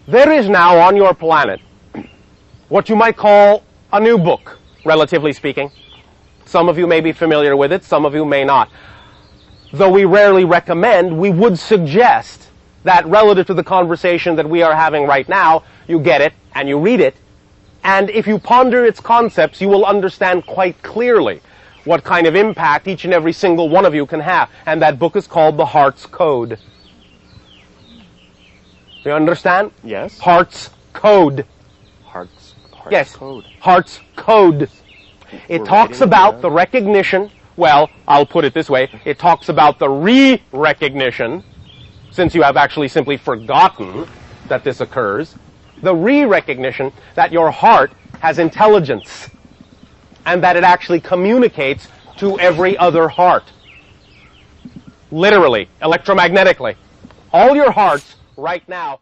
There is now on your planet what you might call a new book, relatively speaking. Some of you may be familiar with it, some of you may not. Though we rarely recommend, we would suggest that relative to the conversation that we are having right now, you get it and you read it, and if you ponder its concepts, you will understand quite clearly what kind of impact each and every single one of you can have. And that book is called The Heart's Code. You understand? Yes. Heart's Code. Heart's Yes. Code. Heart's Code. It We're talks writing it about down. the recognition, well, I'll put it this way, it talks about the re-recognition, since you have actually simply forgotten that this occurs, the re-recognition that your heart has intelligence, and that it actually communicates to every other heart. Literally, electromagnetically. All your hearts right now